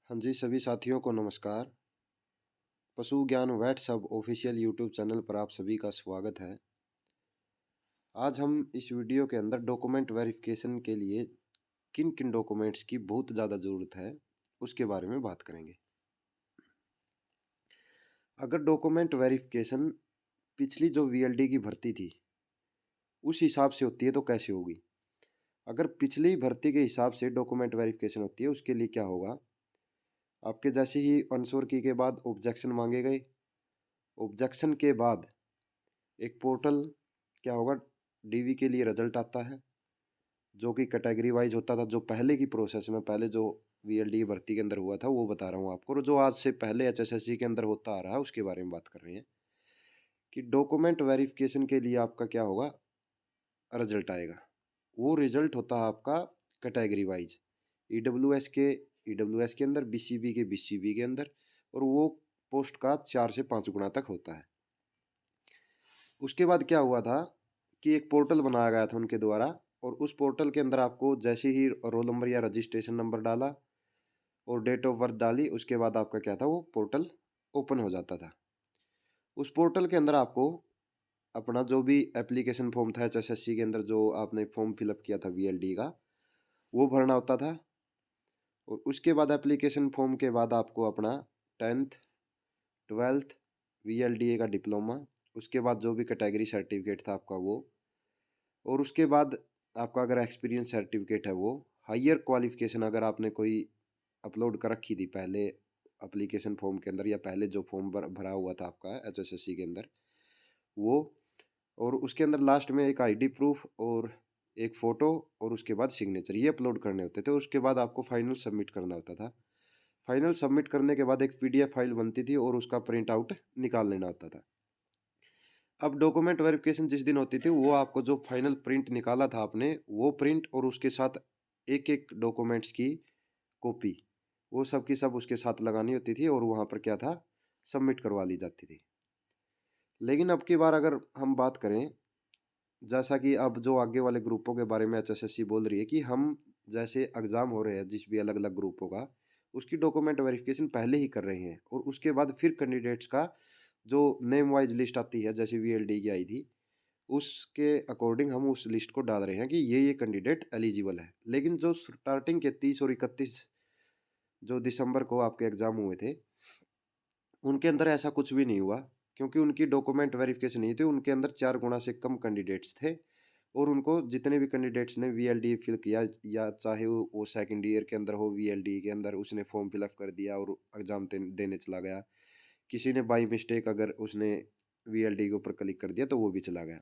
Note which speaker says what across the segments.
Speaker 1: हाँ जी, सभी साथियों को नमस्कार। पशु ज्ञान वेट सब ऑफिशियल यूट्यूब चैनल पर आप सभी का स्वागत है। आज हम इस वीडियो के अंदर डॉक्यूमेंट वेरिफिकेशन के लिए किन किन डॉक्यूमेंट्स की बहुत ज़्यादा ज़रूरत है उसके बारे में बात करेंगे। अगर डॉक्यूमेंट वेरिफिकेशन पिछली जो वीएलडी की भर्ती थी उस हिसाब से होती है तो कैसे होगी। अगर पिछली भर्ती के हिसाब से डॉक्यूमेंट वेरिफिकेशन होती है उसके लिए क्या होगा, आपके जैसे ही अनश्योर की के बाद ऑब्जेक्शन मांगे गए, ऑब्जेक्शन के बाद एक पोर्टल क्या होगा, डीवी के लिए रिजल्ट आता है जो कि कैटेगरी वाइज होता था। जो पहले की प्रोसेस में पहले जो वीएलडी भर्ती के अंदर हुआ था वो बता रहा हूँ आपको, और जो आज से पहले एचएसएससी के अंदर होता आ रहा है उसके बारे में बात कर रहे हैं कि डॉक्यूमेंट वेरिफिकेशन के लिए आपका क्या होगा, रिजल्ट आएगा। वो रिजल्ट होता है आपका कैटेगरी वाइज, ईडब्ल्यूएस के अंदर, बीसीबी के बीसीबी के अंदर, और वो पोस्ट का 4 से 5 गुना तक होता है। उसके बाद क्या हुआ था कि एक पोर्टल बनाया गया था उनके द्वारा, और उस पोर्टल के अंदर आपको जैसे ही रोल नंबर या रजिस्ट्रेशन नंबर डाला और डेट ऑफ बर्थ डाली, उसके बाद आपका क्या था, वो पोर्टल ओपन हो जाता था। उस पोर्टल के अंदर आपको अपना जो भी एप्लीकेशन फॉर्म था एचएसएससी के अंदर, जो आपने फॉर्म फिलअप किया था वीएलडी का, वो भरना होता था। और उसके बाद एप्लीकेशन फॉर्म के बाद आपको अपना 10th 12th वीएलडीए का डिप्लोमा, उसके बाद जो भी कैटेगरी सर्टिफिकेट था आपका वो, और उसके बाद आपका अगर एक्सपीरियंस सर्टिफिकेट है वो, हायर क्वालिफिकेशन अगर आपने कोई अपलोड कर रखी थी पहले एप्लीकेशन फॉर्म के अंदर, या पहले जो फॉर्म भरा हुआ था आपका एचएसएससी के अंदर वो, और उसके अंदर लास्ट में एक आईडी प्रूफ और एक फ़ोटो, और उसके बाद सिग्नेचर, ये अपलोड करने होते थे। उसके बाद आपको फाइनल सबमिट करना होता था। फाइनल सबमिट करने के बाद एक पीडीएफ फाइल बनती थी और उसका प्रिंट आउट निकाल लेना होता था। अब डॉक्यूमेंट वेरिफिकेशन जिस दिन होती थी वो आपको जो फाइनल प्रिंट निकाला था आपने, वो प्रिंट और उसके साथ एक एक डॉक्यूमेंट्स की कॉपी, वो सब की सब उसके साथ लगानी होती थी, और वहाँ पर क्या था, सबमिट करवा ली जाती थी। लेकिन अब की बार अगर हम बात करें, जैसा कि अब जो आगे वाले ग्रुपों के बारे में एचएसएससी बोल रही है कि हम जैसे एग्ज़ाम हो रहे हैं जिस भी अलग अलग ग्रुपों का, उसकी डॉक्यूमेंट वेरिफिकेशन पहले ही कर रहे हैं, और उसके बाद फिर कैंडिडेट्स का जो नेम वाइज लिस्ट आती है जैसे वीएलडी की आई थी, उसके अकॉर्डिंग हम उस लिस्ट को डाल रहे हैं कि ये कैंडिडेट एलिजिबल है। लेकिन जो स्टार्टिंग के 30 और 31 जो दिसंबर को आपके एग्ज़ाम हुए थे उनके अंदर ऐसा कुछ भी नहीं हुआ, क्योंकि उनकी डॉक्यूमेंट वेरिफिकेशन नहीं थी। उनके अंदर 4 गुना से कम कैंडिडेट्स थे, और उनको जितने भी कैंडिडेट्स ने वीएलडी फिल किया, या चाहे वो सेकंड ईयर के अंदर हो, वीएलडी के अंदर उसने फॉर्म फिलअप कर दिया और एग्ज़ाम देने चला गया, किसी ने बाई मिस्टेक अगर उसने वीएलडी के ऊपर क्लिक कर दिया तो वो भी चला गया।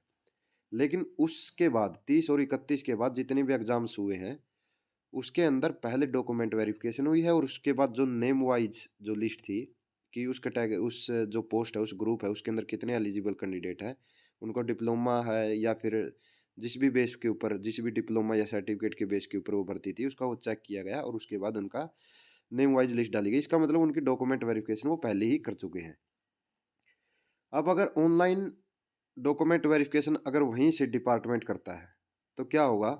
Speaker 1: लेकिन उसके बाद 30 और 31 के बाद जितने भी एग्ज़ाम्स हुए हैं उसके अंदर पहले डॉक्यूमेंट वेरिफिकेशन हुई है, और उसके बाद जो नेम वाइज जो लिस्ट थी कि उस कैटेगरी, उस जो पोस्ट है, उस ग्रुप है, उसके अंदर कितने एलिजिबल कैंडिडेट है, उनको डिप्लोमा है या फिर जिस भी बेस के ऊपर, जिस भी डिप्लोमा या सर्टिफिकेट के बेस के ऊपर वो भर्ती थी, उसका वो चेक किया गया और उसके बाद उनका नेम वाइज लिस्ट डाली गई। इसका मतलब उनकी डॉक्यूमेंट वेरिफिकेशन वो पहले ही कर चुके हैं। अब अगर ऑनलाइन डॉक्यूमेंट वेरिफिकेशन अगर वहीं से डिपार्टमेंट करता है तो क्या होगा,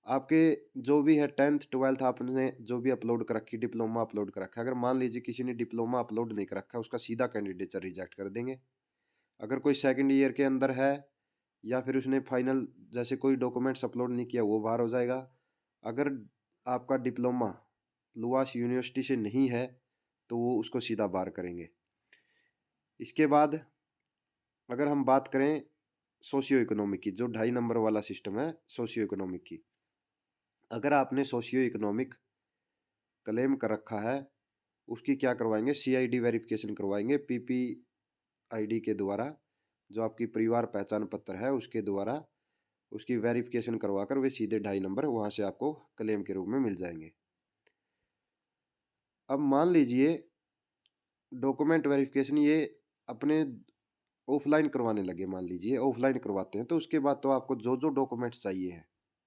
Speaker 1: आपके जो भी है 10th 12th आपने जो भी अपलोड कर रखी, डिप्लोमा अपलोड कर रखा है, अगर मान लीजिए किसी ने डिप्लोमा अपलोड नहीं कर रखा, उसका सीधा कैंडिडेचर रिजेक्ट कर देंगे। अगर कोई सेकंड ईयर के अंदर है या फिर उसने फाइनल जैसे कोई डॉक्यूमेंट्स अपलोड नहीं किया, वो बाहर हो जाएगा। अगर आपका डिप्लोमा लुआस यूनिवर्सिटी से नहीं है तो वो उसको सीधा बाहर करेंगे। इसके बाद अगर हम बात करें सोशियो इकोनॉमिक की, जो 2.5 नंबर वाला सिस्टम है सोशियो इकोनॉमिक की, अगर आपने सोशियो इकोनॉमिक क्लेम कर रखा है, उसकी क्या करवाएंगे, सीआईडी वेरिफिकेशन करवाएंगे, पीपीआईडी के द्वारा, जो आपकी परिवार पहचान पत्र है उसके द्वारा उसकी वेरिफिकेशन करवा कर वे सीधे 2.5 नंबर वहाँ से आपको क्लेम के रूप में मिल जाएंगे। अब मान लीजिए डॉक्यूमेंट वेरिफिकेशन ये अपने ऑफलाइन करवाने लगे, मान लीजिए ऑफलाइन करवाते हैं, तो उसके बाद तो आपको जो जो डॉक्यूमेंट्स चाहिए हैं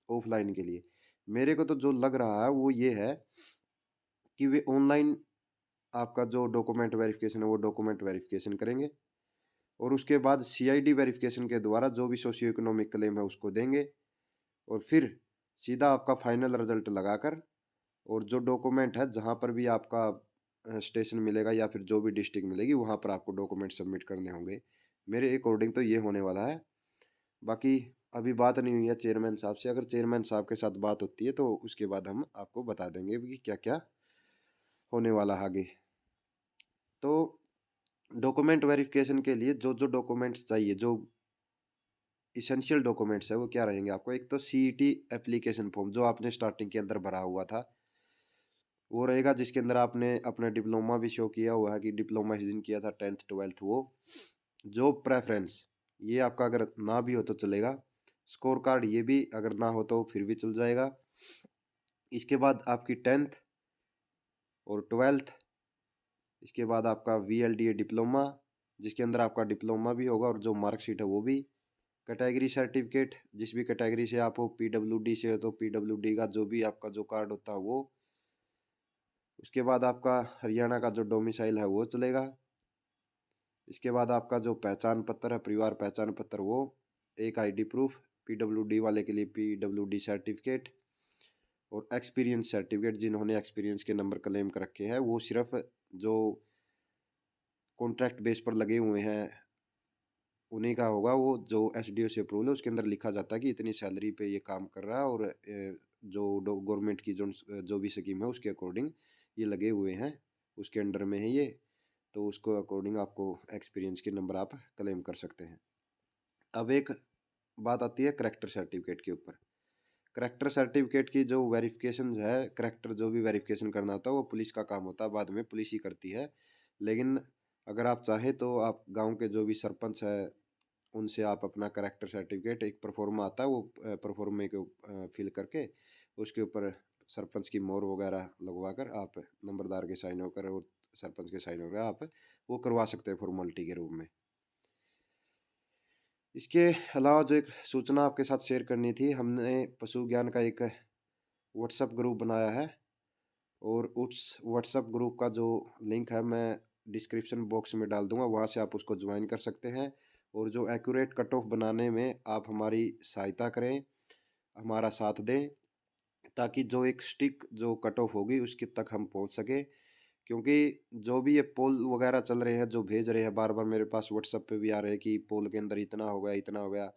Speaker 1: ऑफलाइन के लिए, मेरे को तो जो लग रहा है वो ये है कि वे ऑनलाइन आपका जो डॉक्यूमेंट वेरिफिकेशन है वो डॉक्यूमेंट वेरिफिकेशन करेंगे, और उसके बाद सीआईडी वेरिफिकेशन के द्वारा जो भी सोशियो इकोनॉमिक क्लेम है उसको देंगे, और फिर सीधा आपका फाइनल रिजल्ट लगाकर और जो डॉक्यूमेंट है जहाँ पर भी आपका स्टेशन मिलेगा या फिर जो भी डिस्ट्रिक्ट मिलेगी वहाँ पर आपको डॉक्यूमेंट सबमिट करने होंगे। मेरे अकॉर्डिंग तो ये होने वाला है। बाकी अभी बात नहीं हुई है चेयरमैन साहब से, अगर चेयरमैन साहब के साथ बात होती है तो उसके बाद हम आपको बता देंगे कि क्या क्या होने वाला है आगे। तो डॉक्यूमेंट वेरिफिकेशन के लिए जो जो डॉक्यूमेंट्स चाहिए, जो इसेंशियल डॉक्यूमेंट्स है वो क्या रहेंगे आपको, एक तो सीईटी एप्लीकेशन फॉर्म जो आपने स्टार्टिंग के अंदर भरा हुआ था वो रहेगा, जिसके अंदर आपने अपना डिप्लोमा भी शो किया हुआ है कि डिप्लोमा इस दिन किया था 10th 12th। वो जॉब प्रेफरेंस ये आपका अगर ना भी हो तो चलेगा। स्कोर कार्ड ये भी अगर ना हो तो फिर भी चल जाएगा। इसके बाद आपकी 10th और 12th। इसके बाद आपका VLDA डिप्लोमा जिसके अंदर आपका डिप्लोमा भी होगा और जो मार्कशीट है वो भी। कैटेगरी सर्टिफिकेट जिस भी कैटेगरी से आप हो, PWD से हो तो PWD का जो भी आपका जो कार्ड होता है वो। उसके बाद आपका हरियाणा का जो डोमिसाइल है वो चलेगा। इसके बाद आपका जो पहचान पत्र है, परिवार पहचान पत्र, वो एक ID प्रूफ, PWD वाले के लिए PWD सर्टिफिकेट और एक्सपीरियंस सर्टिफिकेट जिन्होंने एक्सपीरियंस के नंबर क्लेम कर रखे हैं वो सिर्फ जो कॉन्ट्रैक्ट बेस पर लगे हुए हैं उन्हीं का होगा। वो जो SDO से अप्रूवल है उसके अंदर लिखा जाता है कि इतनी सैलरी पे ये काम कर रहा है और जो गवर्नमेंट की जो भी स्कीम है उसके अकॉर्डिंग ये लगे हुए हैं, उसके अंडर में है ये। तो उसको अकॉर्डिंग आपको एक्सपीरियंस के नंबर आप क्लेम कर सकते हैं। अब एक बात आती है करेक्टर सर्टिफिकेट के ऊपर। करेक्टर सर्टिफिकेट की जो वेरिफिकेशन है, करेक्टर जो भी वेरिफिकेशन करना होता है वो पुलिस का काम होता है, बाद में पुलिस ही करती है। लेकिन अगर आप चाहें तो आप गांव के जो भी सरपंच है उनसे आप अपना करेक्टर सर्टिफिकेट, एक प्रोफार्मा आता है वो प्रोफार्मे के फिल करके उसके ऊपर सरपंच की मोहर वगैरह लगवा कर आप नंबरदार के साइन होकर और सरपंच के साइन होकर आप वो करवा सकते हैं फॉर्मेलिटी के रूप में। इसके अलावा जो एक सूचना आपके साथ शेयर करनी थी, हमने पशु ज्ञान का एक व्हाट्सएप ग्रुप बनाया है और उस व्हाट्सएप ग्रुप का जो लिंक है मैं डिस्क्रिप्शन बॉक्स में डाल दूंगा, वहाँ से आप उसको ज्वाइन कर सकते हैं। और जो एक्यूरेट कट ऑफ बनाने में आप हमारी सहायता करें, हमारा साथ दें, ताकि जो एक स्टिक जो कट ऑफ होगी उसके तक हम पहुँच सकें। क्योंकि जो भी ये पोल वगैरह चल रहे हैं जो भेज रहे हैं बार बार मेरे पास व्हाट्सएप पे भी आ रहे हैं कि पोल के अंदर इतना हो गया इतना हो गया।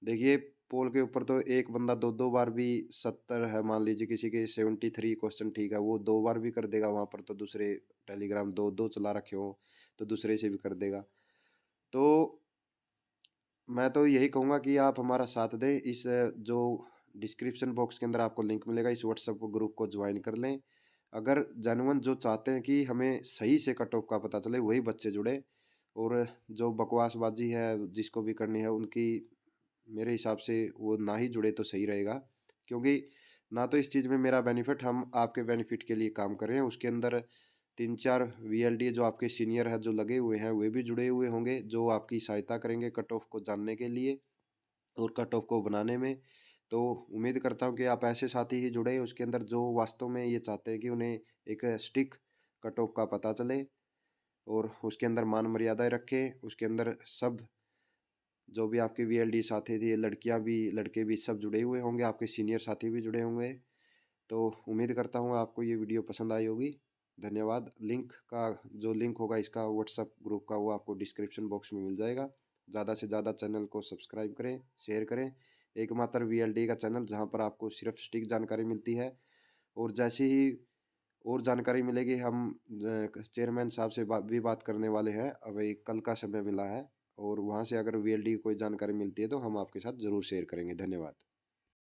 Speaker 1: देखिए पोल के ऊपर तो एक बंदा दो दो बार भी, 70 है मान लीजिए किसी के 73 क्वेश्चन ठीक है वो दो बार भी कर देगा वहाँ पर, तो दूसरे टेलीग्राम दो दो चला रखे हो तो दूसरे से भी कर देगा। तो मैं तो यही कहूँगा कि आप हमारा साथ दें, इस जो डिस्क्रिप्शन बॉक्स के अंदर आपको लिंक मिलेगा इस व्हाट्सएप ग्रुप को ज्वाइन कर लें। अगर जेन्युइन जो चाहते हैं कि हमें सही से कट ऑफ का पता चले वही बच्चे जुड़े, और जो बकवासबाजी है जिसको भी करनी है उनकी मेरे हिसाब से वो ना ही जुड़े तो सही रहेगा। क्योंकि ना तो इस चीज़ में मेरा बेनिफिट, हम आपके बेनिफिट के लिए काम कर रहे हैं। उसके अंदर 3-4 VLD जो आपके सीनियर है जो लगे हुए हैं वे भी जुड़े हुए होंगे जो आपकी सहायता करेंगे कट ऑफ को जानने के लिए और कट ऑफ को बनाने में। तो उम्मीद करता हूँ कि आप ऐसे साथी ही जुड़े उसके अंदर जो वास्तव में ये चाहते हैं कि उन्हें एक स्टिक कट ऑफ का पता चले और उसके अंदर मान मर्यादाएं रखें। उसके अंदर सब जो भी आपके VLD साथी थे, लड़कियां भी लड़के भी सब जुड़े हुए होंगे, आपके सीनियर साथी भी जुड़े होंगे। तो उम्मीद करता हूँ आपको ये वीडियो पसंद आई होगी। धन्यवाद। लिंक का जो लिंक होगा इसका व्हाट्सएप ग्रुप का वो आपको डिस्क्रिप्शन बॉक्स में मिल जाएगा। ज़्यादा से ज़्यादा चैनल को सब्सक्राइब करें, शेयर करें। एकमात्र VLD का चैनल जहाँ पर आपको सिर्फ सटीक जानकारी मिलती है। और जैसे ही और जानकारी मिलेगी हम चेयरमैन साहब से भी बात करने वाले हैं, अभी कल का समय मिला है। और वहाँ से अगर VLD की कोई जानकारी मिलती है तो हम आपके साथ ज़रूर शेयर करेंगे। धन्यवाद।